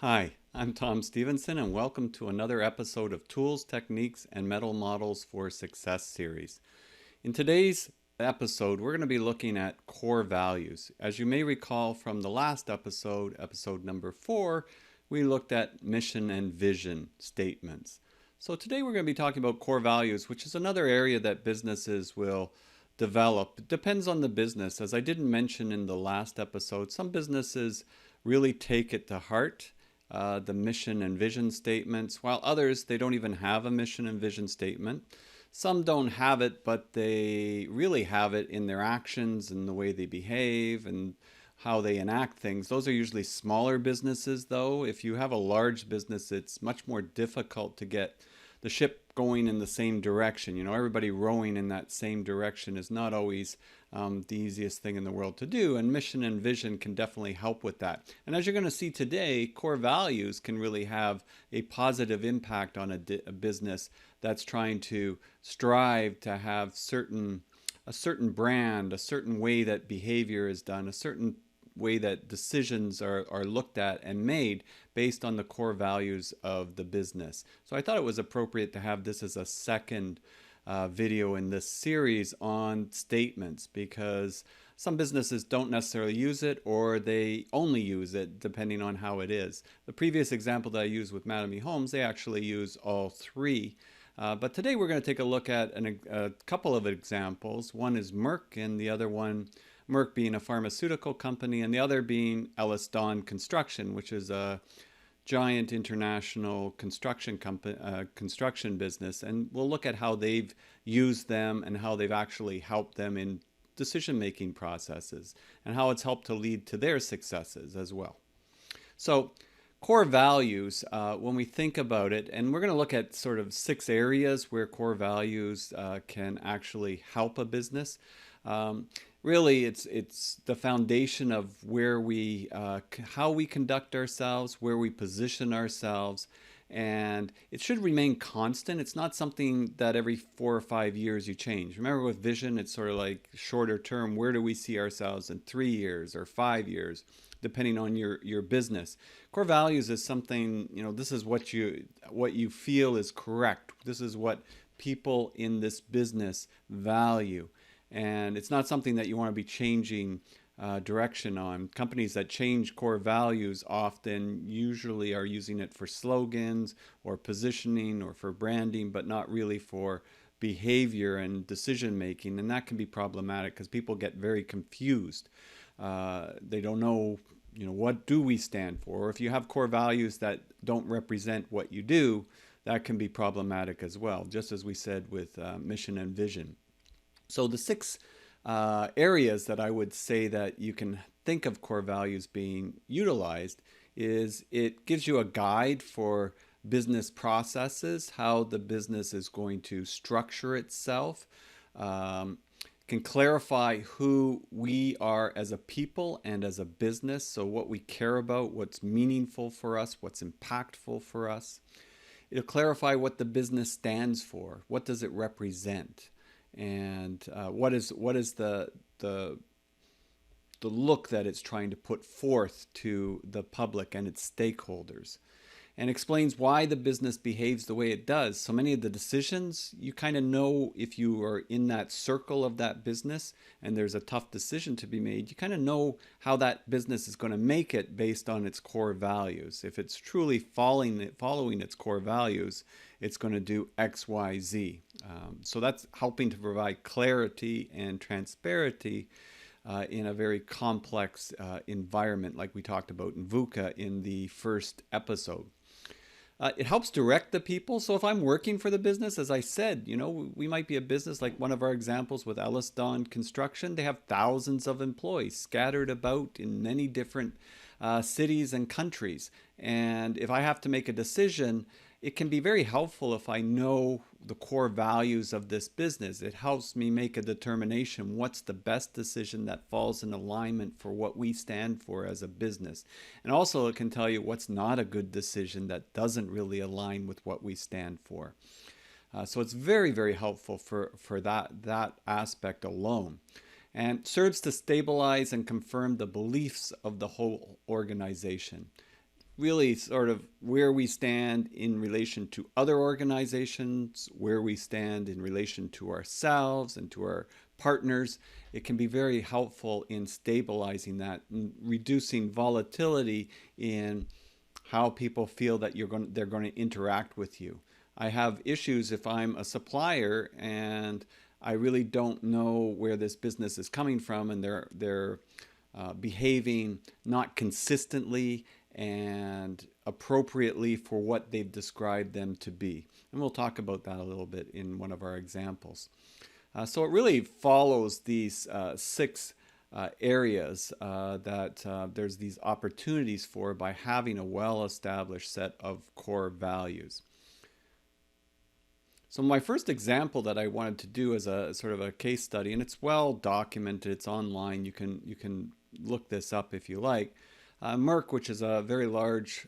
Hi, I'm Tom Stevenson, and welcome to another episode of Tools, Techniques, and Mental Models for Success series. In today's episode, we're going to be looking at core values. As you may recall from the last episode, episode number 4, we looked at mission and vision statements. So today we're going to be talking about core values, which is another area that businesses will develop. It depends on the business. As I didn't mention in the last episode, some businesses really take it to heart, the mission and vision statements, while others, they don't even have a mission and vision statement. Some don't have it, but they really have it in their actions and the way they behave and how they enact things. Those are usually smaller businesses, though. If you have a large business, it's much more difficult to get the ship going in the same direction. You know, everybody rowing in that same direction is not always the easiest thing in the world to do, and mission and vision can definitely help with that. And as you're going to see today, core values can really have a positive impact on a business that's trying to strive to have a certain brand, a certain way that behavior is done, a certain way that decisions are looked at and made based on the core values of the business. So I thought it was appropriate to have this as a second video in this series on statements, because some businesses don't necessarily use it, or they only use it depending on how it is. The previous example that I used with Mattamy Homes, they actually use all three. But today we're going to take a look at a couple of examples. One is Merck, and the other one, Merck being a pharmaceutical company, and the other being Ellis Don Construction, which is a giant international construction business. And we'll look at how they've used them and how they've actually helped them in decision-making processes and how it's helped to lead to their successes as well. So core values, when we think about it, and we're going to look at sort of 6 areas where core values can actually help a business. Really, it's the foundation of where we, how we conduct ourselves, where we position ourselves, and it should remain constant. It's not something that every 4 or 5 years you change. Remember, with vision, it's sort of like shorter term. Where do we see ourselves in 3 years or 5 years, depending on your business? Core values is something, you know, this is what you feel is correct. This is what people in this business value. And it's not something that you want to be changing direction on. Companies that change core values often usually are using it for slogans or positioning or for branding, but not really for behavior and decision making. And that can be problematic because people get very confused. They don't know, you know, what do we stand for? Or if you have core values that don't represent what you do, that can be problematic as well, just as we said with mission and vision. So the 6 areas that I would say that you can think of core values being utilized is it gives you a guide for business processes, how the business is going to structure itself, can clarify who we are as a people and as a business, so what we care about, what's meaningful for us, what's impactful for us. It'll clarify what the business stands for, what does it represent, and what is the look that it's trying to put forth to the public and its stakeholders, and explains why the business behaves the way it does. So many of the decisions, you kind of know, if you are in that circle of that business and there's a tough decision to be made, you kind of know how that business is going to make it based on its core values. If it's truly following its core values, it's going to do X, Y, Z. So that's helping to provide clarity and transparency in a very complex environment, like we talked about in VUCA in the first episode. It helps direct the people. So if I'm working for the business, as I said, you know, we might be a business like one of our examples with Ellis Don Construction. They have thousands of employees scattered about in many different cities and countries. And if I have to make a decision, it can be very helpful if I know the core values of this business. It helps me make a determination what's the best decision that falls in alignment for what we stand for as a business. And also it can tell you what's not a good decision that doesn't really align with what we stand for. So it's very, very helpful for that aspect alone. And serves to stabilize and confirm the beliefs of the whole organization. really sort of where we stand in relation to other organizations, where we stand in relation to ourselves and to our partners. It can be very helpful in stabilizing that and reducing volatility in how people feel that they're going to interact with you. I have issues if I'm a supplier and I really don't know where this business is coming from, and they're behaving not consistently and appropriately for what they've described them to be. And we'll talk about that a little bit in one of our examples. So it really follows these six areas that there's these opportunities for by having a well-established set of core values. So my first example that I wanted to do as a sort of a case study, and it's well documented, it's online, you can look this up if you like. Merck, which is a very large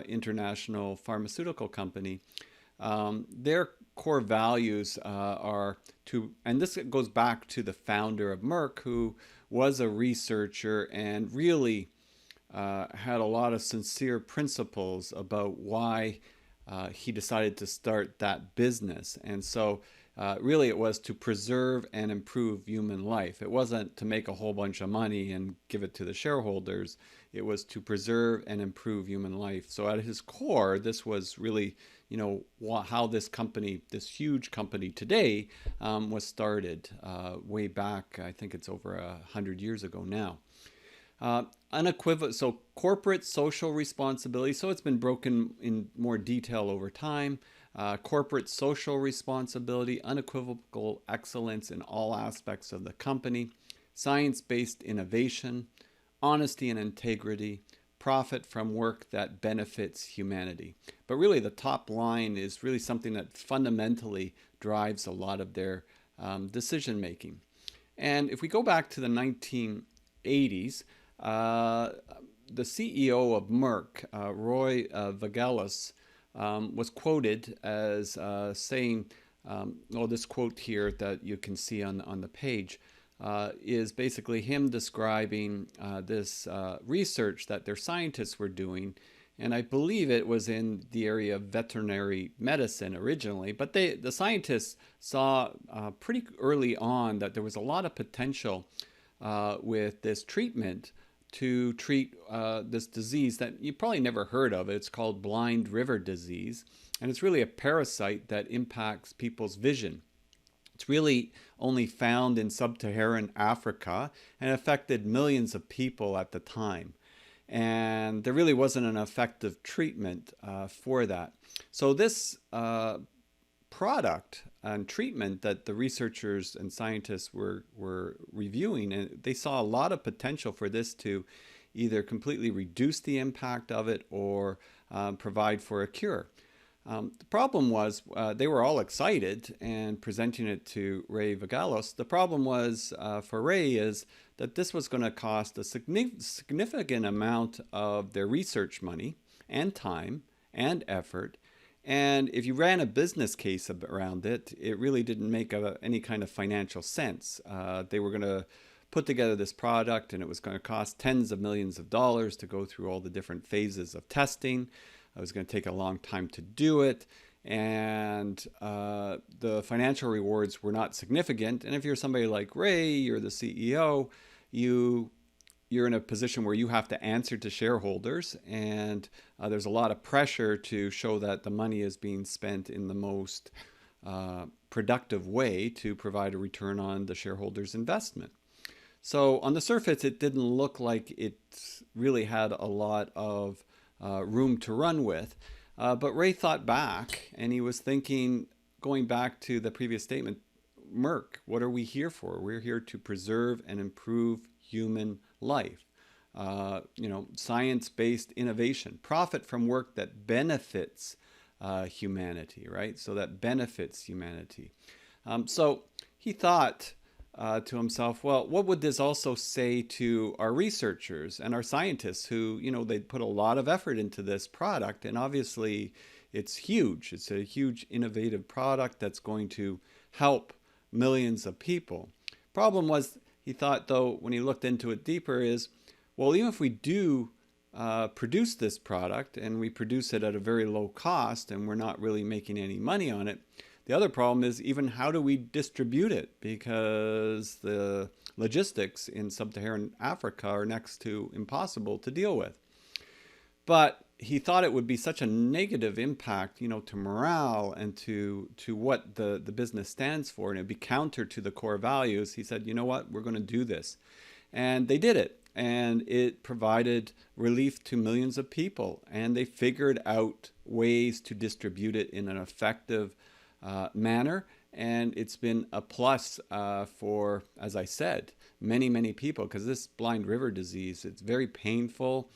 international pharmaceutical company, their core values are to, and this goes back to the founder of Merck, who was a researcher and really had a lot of sincere principles about why he decided to start that business. And so really it was to preserve and improve human life. It wasn't to make a whole bunch of money and give it to the shareholders. It was to preserve and improve human life. So at his core, this was really, how this company, this huge company today, was started way back. I think it's over 100 years ago now. Unequivocal, so corporate social responsibility. So it's been broken in more detail over time. Corporate social responsibility, unequivocal excellence in all aspects of the company, science-based innovation, honesty and integrity, profit from work that benefits humanity. But really the top line is really something that fundamentally drives a lot of their decision making. And if we go back to the 1980s, the CEO of Merck, Roy Vagelos, was quoted as saying, this quote here that you can see on the page is basically him describing this research that their scientists were doing. And I believe it was in the area of veterinary medicine originally, but the scientists saw pretty early on that there was a lot of potential with this treatment to treat this disease that you probably never heard of. It's called blind river disease, and it's really a parasite that impacts people's vision. It's really only found in sub-Saharan Africa and affected millions of people at the time. And there really wasn't an effective treatment for that. So this product and treatment that the researchers and scientists were reviewing, and they saw a lot of potential for this to either completely reduce the impact of it or provide for a cure. The problem was they were all excited and presenting it to Ray Vagelos. The problem was for Ray is that this was going to cost a significant amount of their research money and time and effort. And if you ran a business case around it, it really didn't make any kind of financial sense. They were going to put together this product, and it was going to cost tens of millions of dollars to go through all the different phases of testing. It was going to take a long time to do it, and the financial rewards were not significant. And if you're somebody like Ray, you're the CEO, you're in a position where you have to answer to shareholders, and there's a lot of pressure to show that the money is being spent in the most productive way to provide a return on the shareholders' investment. So on the surface, it didn't look like it really had a lot of room to run with. But Ray thought back, and he was thinking, going back to the previous statement, Merck, what are we here for? We're here to preserve and improve human life. Science-based innovation, profit from work that benefits humanity, right? So that benefits humanity. So he thought to himself, well, what would this also say to our researchers and our scientists who, they put a lot of effort into this product, and obviously it's huge. It's a huge innovative product that's going to help millions of people. Problem was, he thought, though, when he looked into it deeper is, well, even if we do produce this product and we produce it at a very low cost and we're not really making any money on it. The other problem is even how do we distribute it, because the logistics in sub-Saharan Africa are next to impossible to deal with. But he thought it would be such a negative impact, to morale and to what the business stands for, and it'd be counter to the core values. He said, you know what, we're going to do this. And they did it. And it provided relief to millions of people. And they figured out ways to distribute it in an effective manner. And it's been a plus for, as I said, many, many people, because this blind river disease, it's very painful.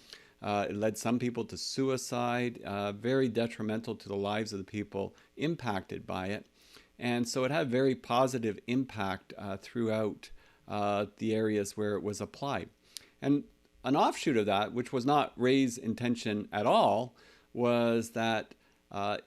It led some people to suicide, very detrimental to the lives of the people impacted by it. And so it had very positive impact throughout the areas where it was applied. And an offshoot of that, which was not Ray's intention at all, was that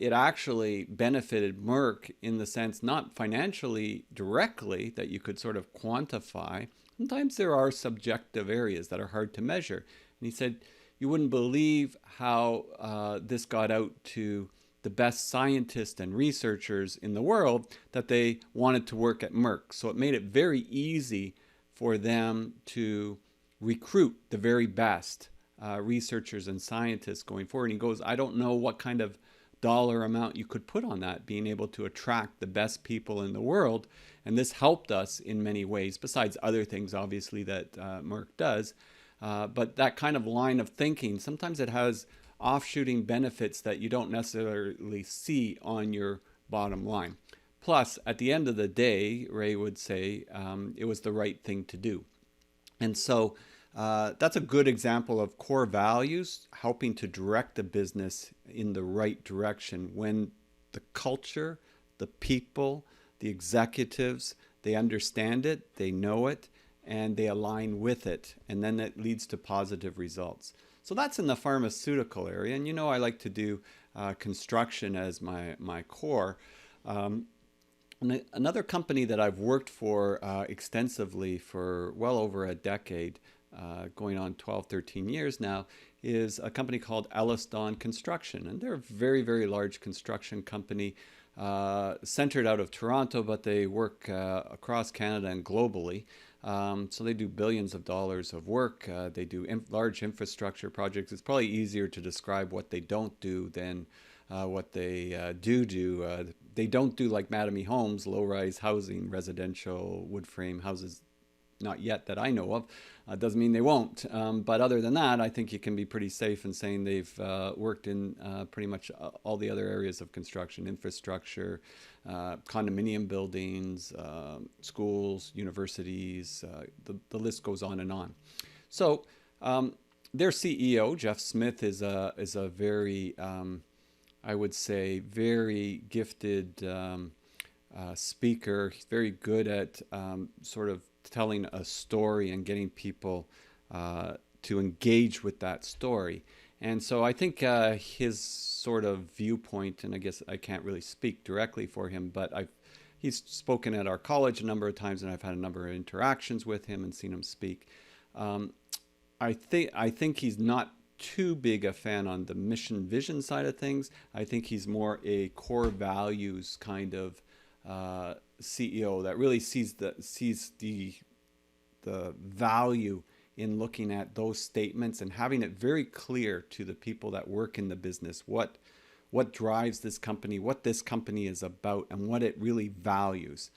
it actually benefited Merck in the sense, not financially directly, that you could sort of quantify. Sometimes there are subjective areas that are hard to measure. And he said, you wouldn't believe how this got out to the best scientists and researchers in the world that they wanted to work at Merck. So it made it very easy for them to recruit the very best researchers and scientists going forward. And he goes, I don't know what kind of dollar amount you could put on that, being able to attract the best people in the world. And this helped us in many ways, besides other things, obviously, that Merck does. But that kind of line of thinking, sometimes it has offshooting benefits that you don't necessarily see on your bottom line. Plus, at the end of the day, Ray would say it was the right thing to do. And so that's a good example of core values helping to direct the business in the right direction when the culture, the people, the executives, they understand it, they know it, and they align with it. And then that leads to positive results. So that's in the pharmaceutical area. And I like to do construction as my core. Another company that I've worked for extensively for well over a decade, going on 12, 13 years now, is a company called Ellis-Don Construction. And they're a very, very large construction company centered out of Toronto, but they work across Canada and globally. So they do billions of dollars of work. They do large infrastructure projects. It's probably easier to describe what they don't do than what they do. They don't do like Mattamy Homes, low-rise housing, residential wood frame houses, not yet that I know of. Doesn't mean they won't. But other than that, I think you can be pretty safe in saying they've worked in pretty much all the other areas of construction, infrastructure, condominium buildings, schools, universities, the list goes on and on. So their CEO, Jeff Smith, is a very, I would say, very gifted speaker. He's very good at sort of telling a story and getting people to engage with that story. And so I think his sort of viewpoint, and I guess I can't really speak directly for him, but he's spoken at our college a number of times, and I've had a number of interactions with him and seen him speak. I think he's not too big a fan on the mission vision side of things. I think he's more a core values kind of CEO that really sees the value in looking at those statements and having it very clear to the people that work in the business what drives this company, what this company is about, and what it really values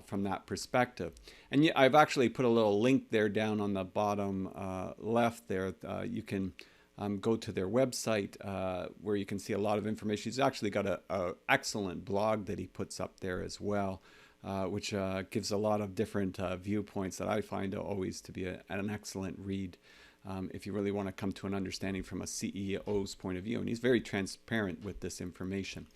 from that perspective. And I've actually put a little link there down on the bottom left there. You can go to their website where you can see a lot of information. He's actually got an excellent blog that he puts up there as well, which gives a lot of different viewpoints that I find always to be an excellent read if you really want to come to an understanding from a CEO's point of view. And he's very transparent with this information.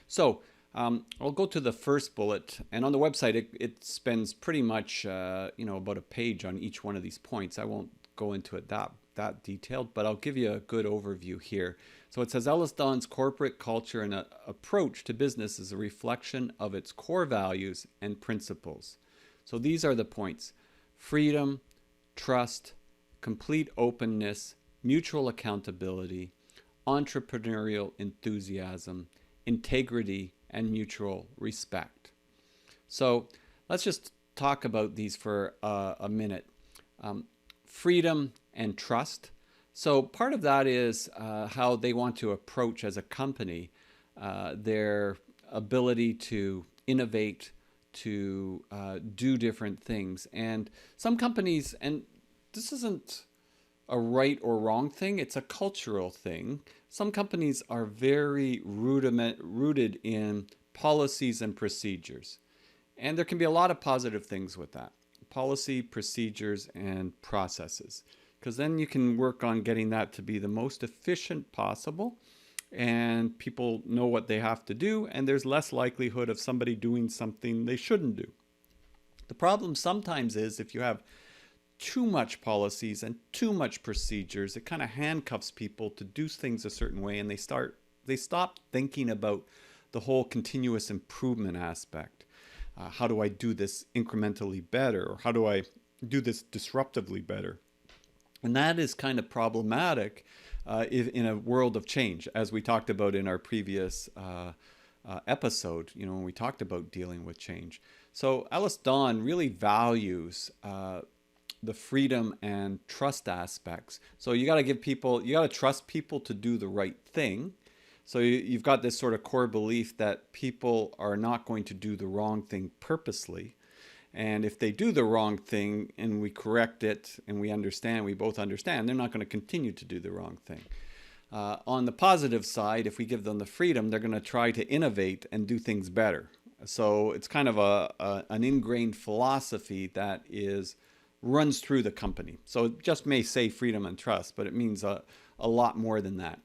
So I'll go to the first bullet, and on the website it spends pretty much about a page on each one of these points. I won't go into it that detailed, but I'll give you a good overview here. So it says Ellis-Don's corporate culture and approach to business is a reflection of its core values and principles. So these are the points: freedom, trust, complete openness, mutual accountability, entrepreneurial enthusiasm, integrity, and mutual respect. So let's just talk about these for a minute. Freedom and trust. So part of that is how they want to approach as a company their ability to innovate, to do different things. And some companies, and this isn't a right or wrong thing, it's a cultural thing. Some companies are very rooted in policies and procedures. And there can be a lot of positive things with that: policy, procedures, and processes. Because then you can work on getting that to be the most efficient possible, and people know what they have to do, and there's less likelihood of somebody doing something they shouldn't do. The problem sometimes is if you have too much policies and too much procedures, it kind of handcuffs people to do things a certain way, and they stop thinking about the whole continuous improvement aspect. How do I do this incrementally better, or how do I do this disruptively better? And that is kind of problematic in a world of change, as we talked about in our previous episode, when we talked about dealing with change. So Alice Dawn really values the freedom and trust aspects. So you got to trust people to do the right thing. So you've got this sort of core belief that people are not going to do the wrong thing purposely. And if they do the wrong thing and we correct it and we both understand, they're not going to continue to do the wrong thing. On the positive side, if we give them the freedom, they're going to try to innovate and do things better. So it's kind of an ingrained philosophy that runs through the company. So it just may say freedom and trust, but it means a lot more than that.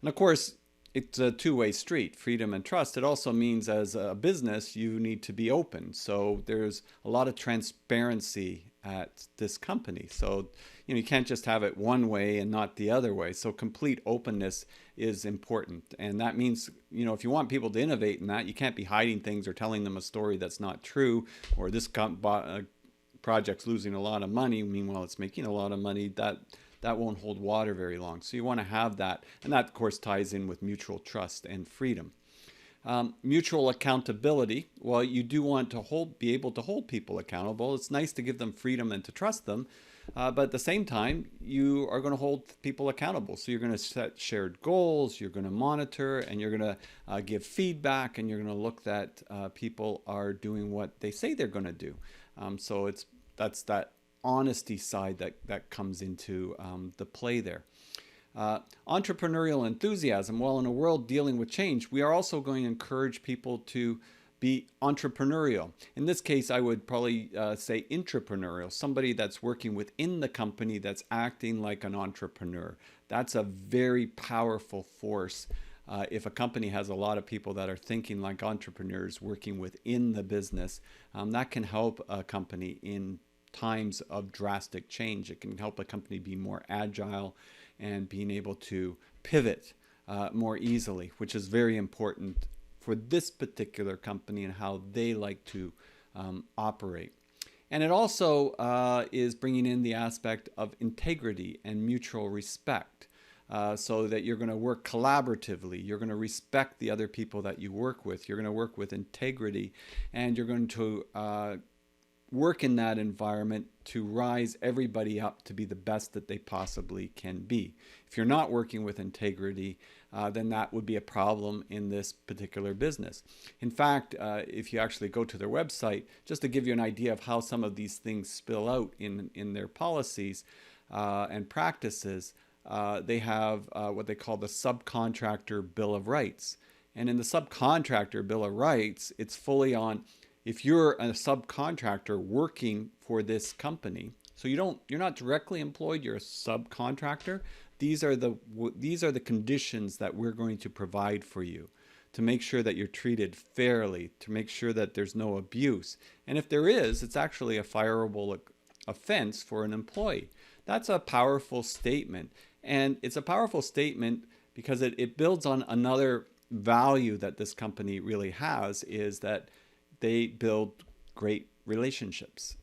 And of course, it's a two-way street, freedom and trust. It also means as a business, you need to be open. So there's a lot of transparency at this company. So, you can't just have it one way and not the other way. So complete openness is important. And that means, if you want people to innovate in that, you can't be hiding things or telling them a story that's not true, or this project's losing a lot of money. Meanwhile, it's making a lot of money. That won't hold water very long. So you want to have that. And that, of course, ties in with mutual trust and freedom. Mutual accountability. Well, you do want to be able to hold people accountable. It's nice to give them freedom and to trust them. But at the same time, you are going to hold people accountable. So you're going to set shared goals, you're going to monitor, and you're going to give feedback, and you're going to look that people are doing what they say they're going to do. So that's that honesty side that comes into the play there. Entrepreneurial enthusiasm. Well, in a world dealing with change, we are also going to encourage people to be entrepreneurial. In this case, I would probably say intrapreneurial, somebody that's working within the company that's acting like an entrepreneur. That's a very powerful force. If a company has a lot of people that are thinking like entrepreneurs working within the business, that can help a company in times of drastic change. It can help a company be more agile and being able to pivot more easily, which is very important for this particular company and how they like to operate. And it also is bringing in the aspect of integrity and mutual respect. So that you're going to work collaboratively, you're going to respect the other people that you work with, you're going to work with integrity, and you're going to work in that environment to rise everybody up to be the best that they possibly can be. If you're not working with integrity, then that would be a problem in this particular business. In fact, if you actually go to their website, just to give you an idea of how some of these things spill out in their policies and practices, they have what they call the Subcontractor Bill of Rights. And in the Subcontractor Bill of Rights, it's fully on if you're a subcontractor working for this company. So you're not directly employed, you're a subcontractor. These are the conditions that we're going to provide for you to make sure that you're treated fairly, to make sure that there's no abuse. And if there is, it's actually a fireable offense for an employee. That's a powerful statement. And it's a powerful statement because it builds on another value that this company really has, is that they build great relationships.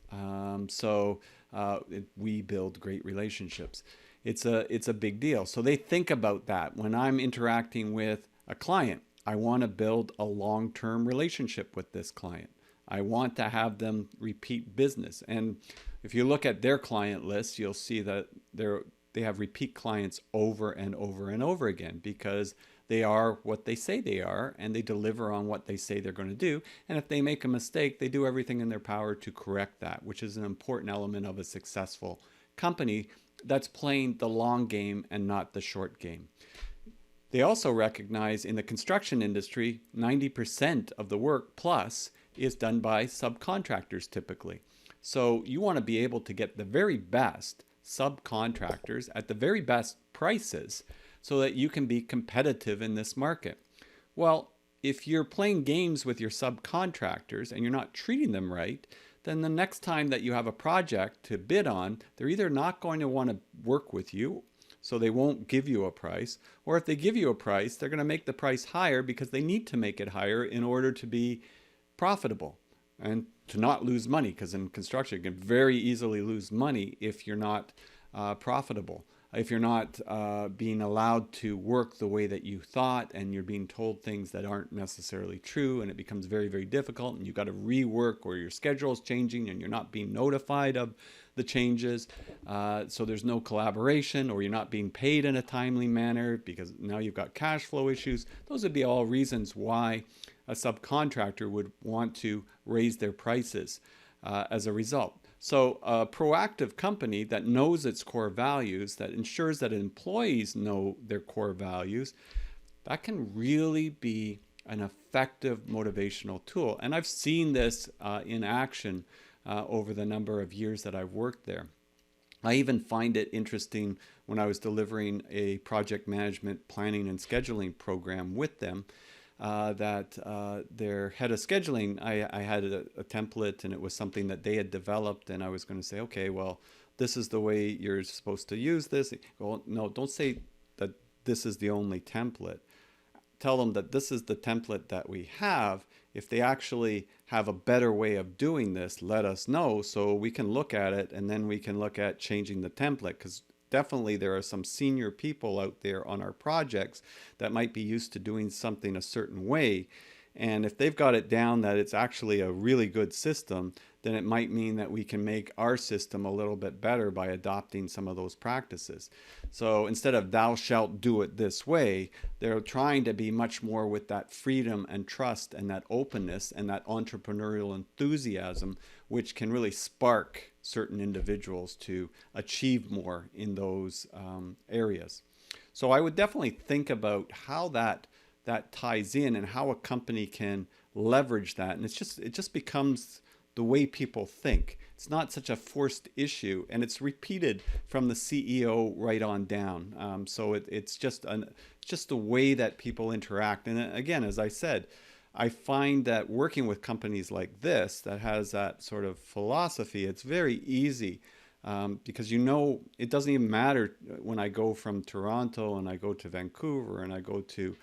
We build great relationships. it's a big deal. So they think about that when I'm interacting with a client. I want to build a long-term relationship with this client. I want to have them repeat business. And if you look at their client list, you'll see that they have repeat clients over and over and over again because they are what they say they are and they deliver on what they say they're going to do. And if they make a mistake, they do everything in their power to correct that, which is an important element of a successful company that's playing the long game and not the short game. They also recognize in the construction industry, 90% of the work plus is done by subcontractors typically. So you want to be able to get the very best subcontractors at the very best prices so that you can be competitive in this market. Well, if you're playing games with your subcontractors and you're not treating them right, then the next time that you have a project to bid on, they're either not going to want to work with you, so they won't give you a price, or if they give you a price, they're going to make the price higher because they need to make it higher in order to be profitable and to not lose money, because in construction you can very easily lose money if you're not profitable. If you're not being allowed to work the way that you thought and you're being told things that aren't necessarily true, and it becomes very, very difficult and you've got to rework, or your schedule is changing and you're not being notified of the changes, so there's no collaboration, or you're not being paid in a timely manner because now you've got cash flow issues. Those would be all reasons why a subcontractor would want to raise their prices as a result. So a proactive company that knows its core values, that ensures that employees know their core values, that can really be an effective motivational tool. And I've seen this in action over the number of years that I've worked there. I even find it interesting when I was delivering a project management planning and scheduling program with them. Their head of scheduling, I had a template, and it was something that they had developed, and I was going to say, okay, well, this is the way you're supposed to use this. Well, no, don't say that this is the only template. Tell them that this is the template that we have. If they actually have a better way of doing this, let us know so we can look at it, and then we can look at changing the template, because definitely there are some senior people out there on our projects that might be used to doing something a certain way. And if they've got it down that it's actually a really good system, then it might mean that we can make our system a little bit better by adopting some of those practices. So instead of thou shalt do it this way, they're trying to be much more with that freedom and trust and that openness and that entrepreneurial enthusiasm, which can really spark certain individuals to achieve more in those areas. So I would definitely think about how that ties in and how a company can leverage that. And it just becomes the way people think. It's not such a forced issue, and it's repeated from the CEO right on down. So it's just the way that people interact. And again, as I said, I find that working with companies like this that has that sort of philosophy, it's very easy because it doesn't even matter when I go from Toronto and I go to Vancouver and I go to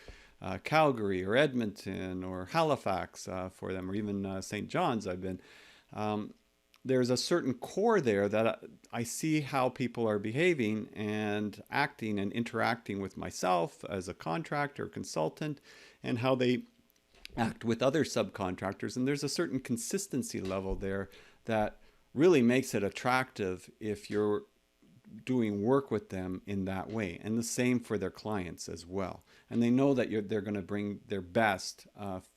Calgary or Edmonton or Halifax for them, or even St. John's I've been. There's a certain core there that I see how people are behaving and acting and interacting with myself as a contractor, consultant, and how they act with other subcontractors. And there's a certain consistency level there that really makes it attractive if you're doing work with them in that way, and the same for their clients as well. And they know that they're going to bring their best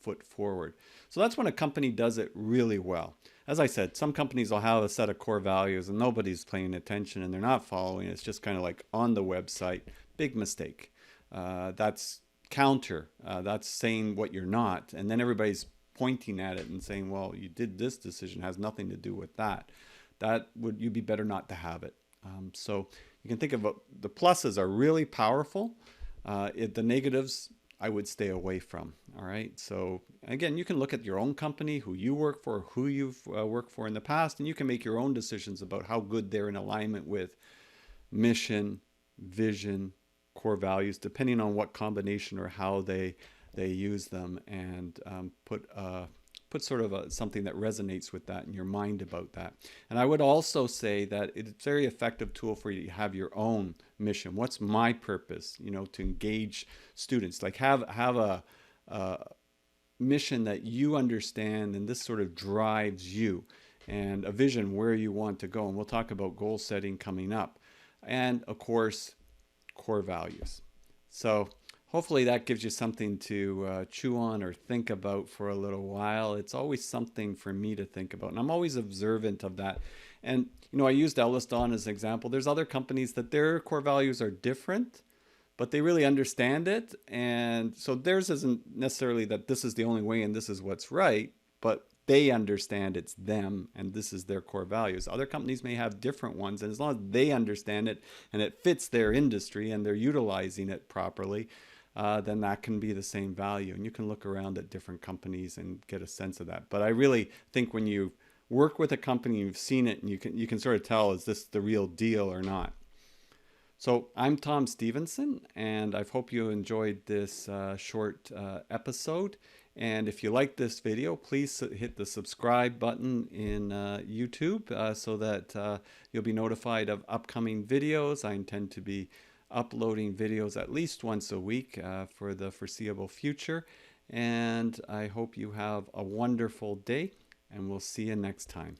foot forward. So that's when a company does it really well. As I said, some companies will have a set of core values and nobody's paying attention and they're not following. It's just kind of like on the website. Big mistake. That's counter. That's saying what you're not. And then everybody's pointing at it and saying, well, you did this decision, has nothing to do with that. You'd be better not to have it. So you can think of the pluses are really powerful. The negatives I would stay away from. All right. So again, you can look at your own company, who you work for, who you've worked for in the past, and you can make your own decisions about how good they're in alignment with mission, vision, core values, depending on what combination or how they use them, and put put sort of something that resonates with that in your mind about that. And I would also say that it's a very effective tool for you to have your own mission. What's my purpose? To engage students, like have a mission that you understand, and this sort of drives you, and a vision where you want to go. And we'll talk about goal setting coming up, and of course, core values. So hopefully that gives you something to chew on or think about for a little while. It's always something for me to think about, and I'm always observant of that. And I used Elliston as an example. There's other companies that their core values are different, but they really understand it. And so theirs isn't necessarily that this is the only way and this is what's right, but they understand it's them and this is their core values. Other companies may have different ones, and as long as they understand it and it fits their industry and they're utilizing it properly, then that can be the same value. And you can look around at different companies and get a sense of that. But I really think when you work with a company, you've seen it, and you can sort of tell, is this the real deal or not? So I'm Tom Stevenson, and I hope you enjoyed this short episode. And if you like this video, please hit the subscribe button in YouTube so that you'll be notified of upcoming videos. I intend to be uploading videos at least once a week for the foreseeable future. And I hope you have a wonderful day, and we'll see you next time.